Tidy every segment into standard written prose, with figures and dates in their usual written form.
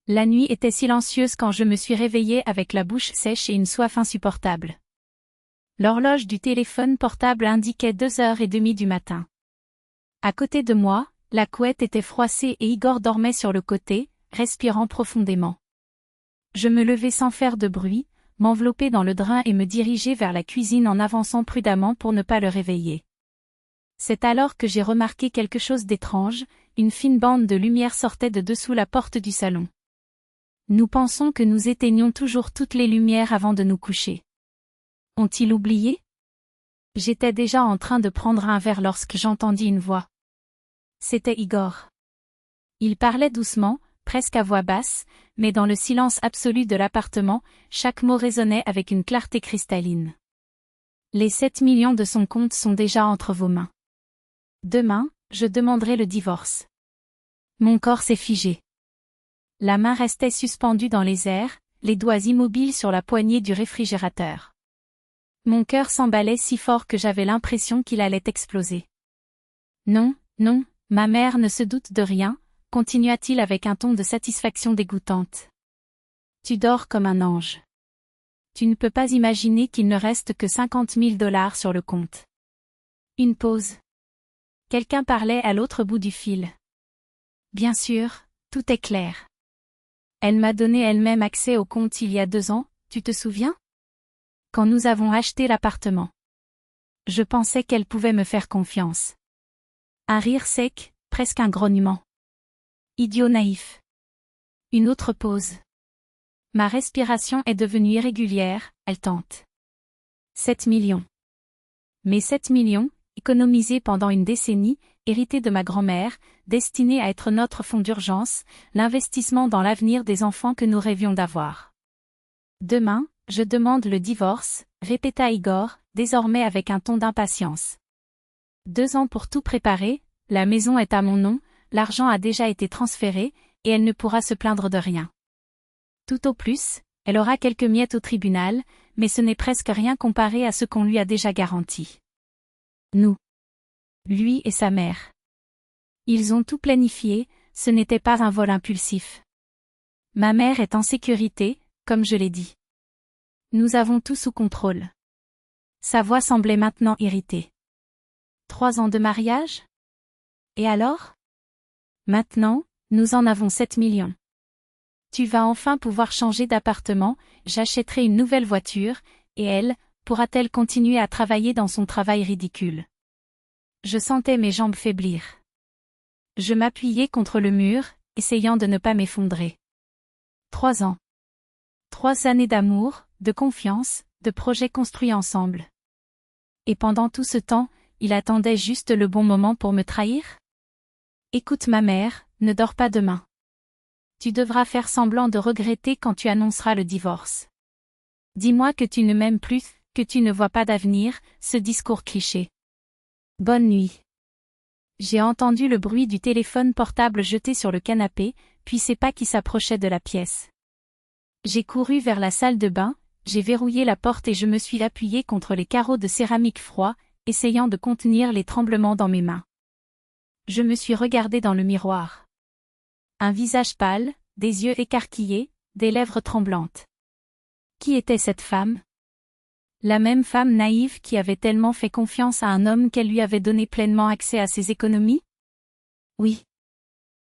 La nuit était silencieuse quand je me suis réveillée avec la bouche sèche et une soif insupportable. L'horloge du téléphone portable indiquait 2h30 du matin. À côté de moi, la couette était froissée et Igor dormait sur le côté, respirant profondément. Je me levai sans faire de bruit, m'enveloppai dans le drap et me dirigeai vers la cuisine en avançant prudemment pour ne pas le réveiller. C'est alors que j'ai remarqué quelque chose d'étrange, une fine bande de lumière sortait de dessous la porte du salon. Nous pensons que nous éteignions toujours toutes les lumières avant de nous coucher. Ont-ils oublié? J'étais déjà en train de prendre un verre lorsque j'entendis une voix. C'était Igor. Il parlait doucement, presque à voix basse, mais dans le silence absolu de l'appartement, chaque mot résonnait avec une clarté cristalline. Les 7 millions de son compte sont déjà entre vos mains. Demain, je demanderai le divorce. Mon corps s'est figé. La main restait suspendue dans les airs, les doigts immobiles sur la poignée du réfrigérateur. Mon cœur s'emballait si fort que j'avais l'impression qu'il allait exploser. Non, non, ma mère ne se doute de rien, continua-t-il avec un ton de satisfaction dégoûtante. Tu dors comme un ange. Tu ne peux pas imaginer qu'il ne reste que 50 000 $ sur le compte. Une pause. Quelqu'un parlait à l'autre bout du fil. Bien sûr, tout est clair. Elle m'a donné elle-même accès au compte il y a 2 ans, tu te souviens? Quand nous avons acheté l'appartement. Je pensais qu'elle pouvait me faire confiance. Un rire sec, presque un grognement. Idiot naïf. Une autre pause. Ma respiration est devenue irrégulière, haletante. 7 millions. Mais 7 millions, économisés pendant une décennie, hérités de ma grand-mère, destinés à être notre fonds d'urgence, l'investissement dans l'avenir des enfants que nous rêvions d'avoir. Demain, je demande le divorce, répéta Igor, désormais avec un ton d'impatience. 2 ans pour tout préparer, la maison est à mon nom, l'argent a déjà été transféré, et elle ne pourra se plaindre de rien. Tout au plus, elle aura quelques miettes au tribunal, mais ce n'est presque rien comparé à ce qu'on lui a déjà garanti. Nous. Lui et sa mère. Ils ont tout planifié, ce n'était pas un vol impulsif. Ma mère est en sécurité, comme je l'ai dit. Nous avons tout sous contrôle. Sa voix semblait maintenant irritée. 3 ans de mariage? Et alors? Maintenant, nous en avons 7 millions. Tu vas enfin pouvoir changer d'appartement, j'achèterai une nouvelle voiture, et elle, pourra-t-elle continuer à travailler dans son travail ridicule? Je sentais mes jambes faiblir. Je m'appuyai contre le mur, essayant de ne pas m'effondrer. 3 ans. 3 années d'amour, de confiance, de projets construits ensemble. Et pendant tout ce temps, il attendait juste le bon moment pour me trahir? Écoute ma mère, ne dors pas demain. Tu devras faire semblant de regretter quand tu annonceras le divorce. Dis-moi que tu ne m'aimes plus, que tu ne vois pas d'avenir, ce discours cliché. Bonne nuit. J'ai entendu le bruit du téléphone portable jeté sur le canapé, puis ses pas qui s'approchaient de la pièce. J'ai couru vers la salle de bain, j'ai verrouillé la porte et je me suis appuyé contre les carreaux de céramique froid, essayant de contenir les tremblements dans mes mains. Je me suis regardé dans le miroir. Un visage pâle, des yeux écarquillés, des lèvres tremblantes. Qui était cette femme? La même femme naïve qui avait tellement fait confiance à un homme qu'elle lui avait donné pleinement accès à ses économies? Oui.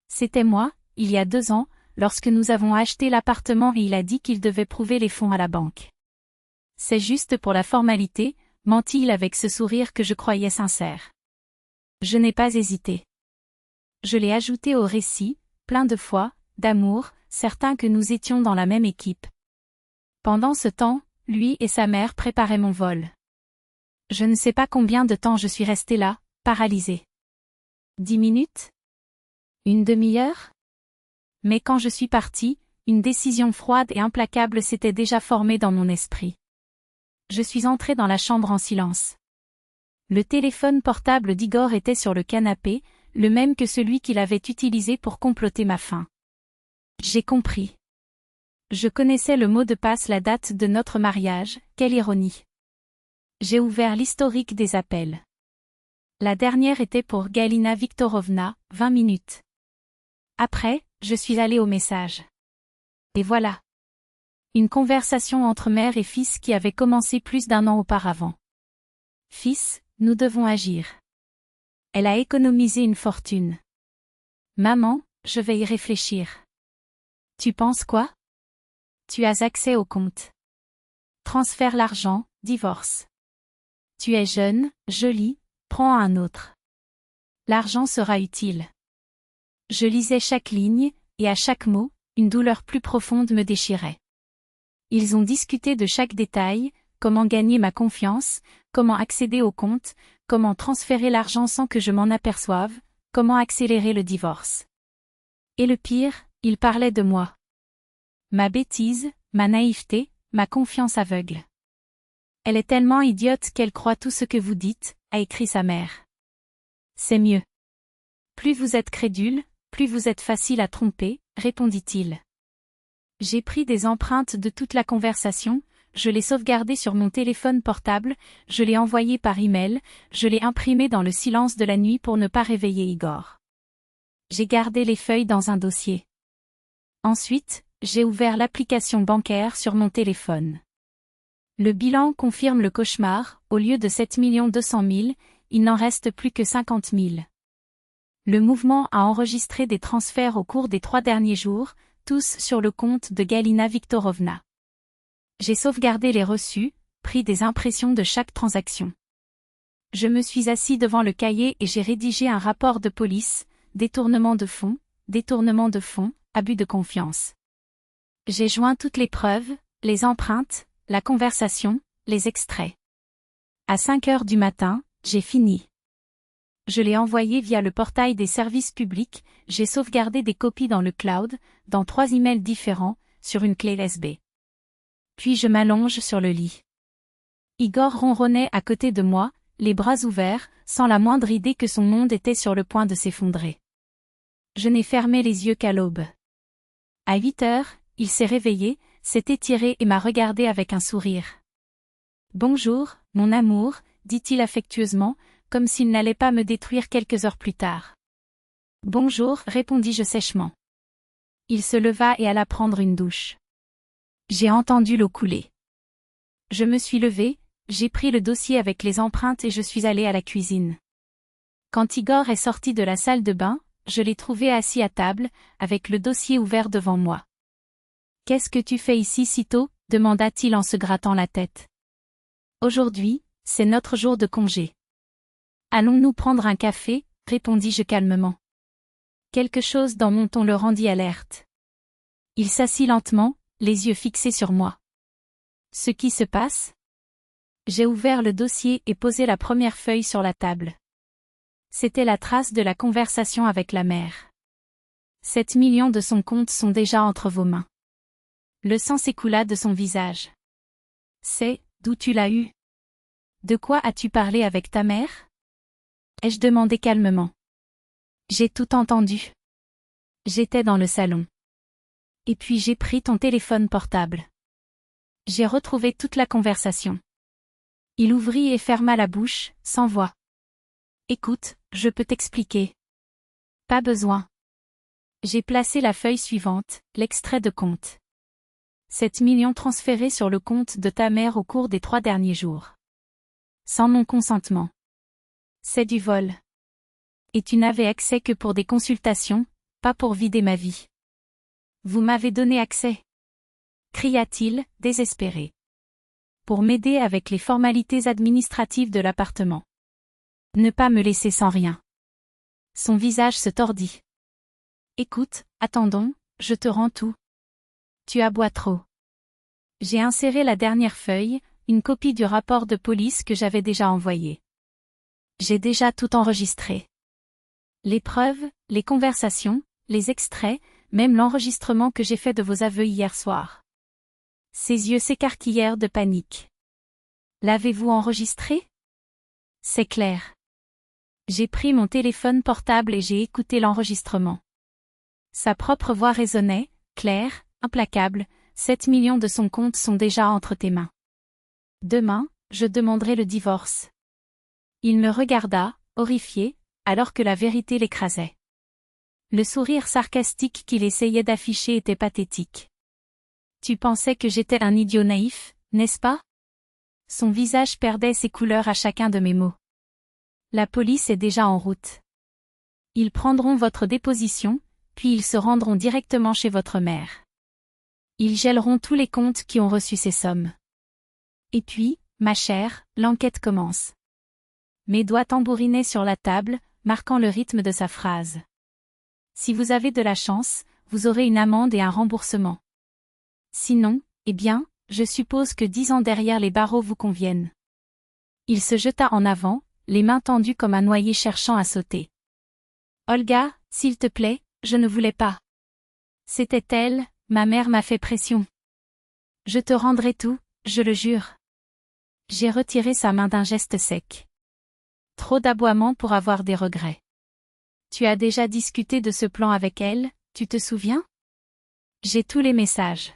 C'était moi, il y a 2 ans, lorsque nous avons acheté l'appartement et il a dit qu'il devait prouver les fonds à la banque. C'est juste pour la formalité, mentit-il avec ce sourire que je croyais sincère. Je n'ai pas hésité. Je l'ai ajouté au récit, plein de foi, d'amour, certain que nous étions dans la même équipe. Pendant ce temps, lui et sa mère préparaient mon vol. Je ne sais pas combien de temps je suis restée là, paralysée. 10 minutes? Une demi-heure? Mais quand je suis partie, une décision froide et implacable s'était déjà formée dans mon esprit. Je suis entrée dans la chambre en silence. Le téléphone portable d'Igor était sur le canapé, le même que celui qu'il avait utilisé pour comploter ma fin. J'ai compris. Je connaissais le mot de passe, la date de notre mariage, quelle ironie. J'ai ouvert l'historique des appels. La dernière était pour Galina Viktorovna, 20 minutes. Après, je suis allée au message. Et voilà. Une conversation entre mère et fils qui avait commencé plus d'1 an auparavant. Fils, nous devons agir. Elle a économisé une fortune. Maman, je vais y réfléchir. Tu penses quoi? Tu as accès au compte. Transfère l'argent, divorce. Tu es jeune, jolie, prends un autre. L'argent sera utile. Je lisais chaque ligne, et à chaque mot, une douleur plus profonde me déchirait. Ils ont discuté de chaque détail, comment gagner ma confiance, comment accéder au compte, comment transférer l'argent sans que je m'en aperçoive, comment accélérer le divorce. Et le pire, ils parlaient de moi. Ma bêtise, ma naïveté, ma confiance aveugle. Elle est tellement idiote qu'elle croit tout ce que vous dites, a écrit sa mère. C'est mieux. Plus vous êtes crédule, plus vous êtes facile à tromper, répondit-il. J'ai pris des empreintes de toute la conversation, je l'ai sauvegardée sur mon téléphone portable, je l'ai envoyée par email, je l'ai imprimée dans le silence de la nuit pour ne pas réveiller Igor. J'ai gardé les feuilles dans un dossier. Ensuite, j'ai ouvert l'application bancaire sur mon téléphone. Le bilan confirme le cauchemar, au lieu de 7 200 000, il n'en reste plus que 50 000. Le mouvement a enregistré des transferts au cours des 3 derniers jours, tous sur le compte de Galina Viktorovna. J'ai sauvegardé les reçus, pris des impressions de chaque transaction. Je me suis assis devant le cahier et j'ai rédigé un rapport de police, détournement de fonds, abus de confiance. J'ai joint toutes les preuves, les empreintes, la conversation, les extraits. À 5 heures du matin, j'ai fini. Je l'ai envoyé via le portail des services publics, j'ai sauvegardé des copies dans le cloud, dans 3 emails différents, sur une clé USB. Puis je m'allonge sur le lit. Igor ronronnait à côté de moi, les bras ouverts, sans la moindre idée que son monde était sur le point de s'effondrer. Je n'ai fermé les yeux qu'à l'aube. À 8 heures, il s'est réveillé, s'est étiré et m'a regardé avec un sourire. « Bonjour, mon amour », dit-il affectueusement, comme s'il n'allait pas me détruire quelques heures plus tard. « Bonjour », répondis-je sèchement. Il se leva et alla prendre une douche. J'ai entendu l'eau couler. Je me suis levée, j'ai pris le dossier avec les empreintes et je suis allée à la cuisine. Quand Igor est sorti de la salle de bain, je l'ai trouvé assis à table, avec le dossier ouvert devant moi. « Qu'est-ce que tu fais ici si tôt ?» demanda-t-il en se grattant la tête. « Aujourd'hui, c'est notre jour de congé. »« Allons-nous prendre un café ?» répondis-je calmement. Quelque chose dans mon ton le rendit alerte. Il s'assit lentement, les yeux fixés sur moi. « Ce qui se passe ?» J'ai ouvert le dossier et posé la première feuille sur la table. C'était la trace de la conversation avec la mère. 7 millions de son compte sont déjà entre vos mains. Le sang s'écoula de son visage. « C'est, d'où tu l'as eu? De quoi as-tu parlé avec ta mère ?» ai-je demandé calmement. J'ai tout entendu. J'étais dans le salon. Et puis j'ai pris ton téléphone portable. J'ai retrouvé toute la conversation. Il ouvrit et ferma la bouche, sans voix. Écoute, je peux t'expliquer. Pas besoin. J'ai placé la feuille suivante, l'extrait de compte. 7 millions transférés sur le compte de ta mère au cours des 3 derniers jours. Sans mon consentement. C'est du vol. Et tu n'avais accès que pour des consultations, pas pour vider ma vie. Vous m'avez donné accès. Cria-t-il, désespéré. Pour m'aider avec les formalités administratives de l'appartement. Ne pas me laisser sans rien. Son visage se tordit. Écoute, attendons, je te rends tout. Tu aboies trop. J'ai inséré la dernière feuille, une copie du rapport de police que j'avais déjà envoyé. J'ai déjà tout enregistré. Les preuves, les conversations, les extraits, même l'enregistrement que j'ai fait de vos aveux hier soir. Ses yeux s'écarquillèrent de panique. L'avez-vous enregistré? C'est clair. J'ai pris mon téléphone portable et j'ai écouté l'enregistrement. Sa propre voix résonnait, claire, implacable, 7 millions de son compte sont déjà entre tes mains. Demain, je demanderai le divorce. Il me regarda, horrifié, alors que la vérité l'écrasait. Le sourire sarcastique qu'il essayait d'afficher était pathétique. Tu pensais que j'étais un idiot naïf, n'est-ce pas? Son visage perdait ses couleurs à chacun de mes mots. La police est déjà en route. Ils prendront votre déposition, puis ils se rendront directement chez votre mère. Ils gèleront tous les comptes qui ont reçu ces sommes. Et puis, ma chère, l'enquête commence. Mes doigts tambourinaient sur la table, marquant le rythme de sa phrase. Si vous avez de la chance, vous aurez une amende et un remboursement. Sinon, eh bien, je suppose que 10 ans derrière les barreaux vous conviennent. Il se jeta en avant, les mains tendues comme un noyé cherchant à sauter. Olga, s'il te plaît, je ne voulais pas. C'était elle, ma mère m'a fait pression. Je te rendrai tout, je le jure. J'ai retiré sa main d'un geste sec. Trop d'aboiements pour avoir des regrets. Tu as déjà discuté de ce plan avec elle, tu te souviens? J'ai tous les messages.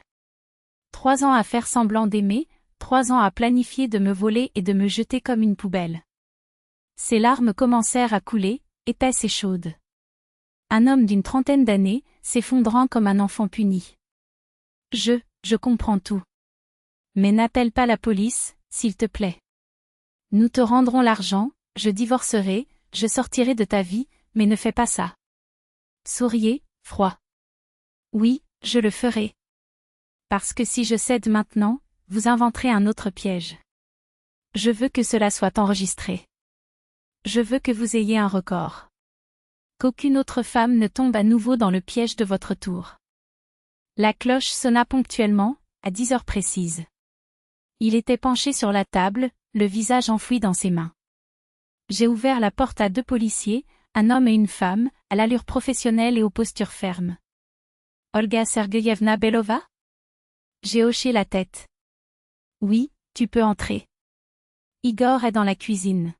3 ans à faire semblant d'aimer, 3 ans à planifier de me voler et de me jeter comme une poubelle. Ses larmes commencèrent à couler, épaisses et chaudes. Un homme d'une trentaine d'années, s'effondrant comme un enfant puni. Je comprends tout. Mais n'appelle pas la police, s'il te plaît. Nous te rendrons l'argent, je divorcerai, je sortirai de ta vie, mais ne fais pas ça. Souriez, froid. Oui, je le ferai. Parce que si je cède maintenant, vous inventerez un autre piège. Je veux que cela soit enregistré. Je veux que vous ayez un record. Qu'aucune autre femme ne tombe à nouveau dans le piège de votre tour. La cloche sonna ponctuellement, à 10 heures précises. Il était penché sur la table, le visage enfoui dans ses mains. J'ai ouvert la porte à 2 policiers, un homme et une femme, à l'allure professionnelle et aux postures fermes. Olga Sergeyevna Belova? J'ai hoché la tête. Oui, tu peux entrer. Igor est dans la cuisine.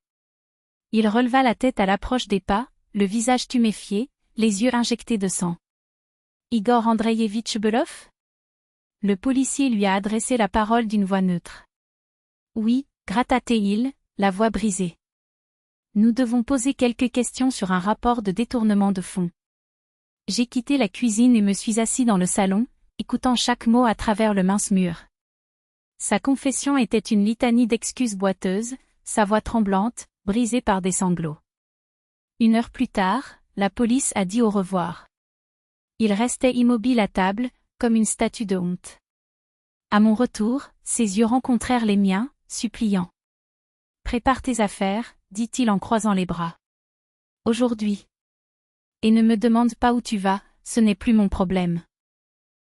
Il releva la tête à l'approche des pas, le visage tuméfié, les yeux injectés de sang. Igor Andreïevitch Belov? Le policier lui a adressé la parole d'une voix neutre. Oui, gratta-t-il, la voix brisée. Nous devons poser quelques questions sur un rapport de détournement de fonds. J'ai quitté la cuisine et me suis assis dans le salon, écoutant chaque mot à travers le mince mur. Sa confession était une litanie d'excuses boiteuses, sa voix tremblante, brisée par des sanglots. 1 heure plus tard, la police a dit au revoir. Il restait immobile à table, comme une statue de honte. À mon retour, ses yeux rencontrèrent les miens, suppliants. Prépare tes affaires, dit-il en croisant les bras. Aujourd'hui. Et ne me demande pas où tu vas, ce n'est plus mon problème.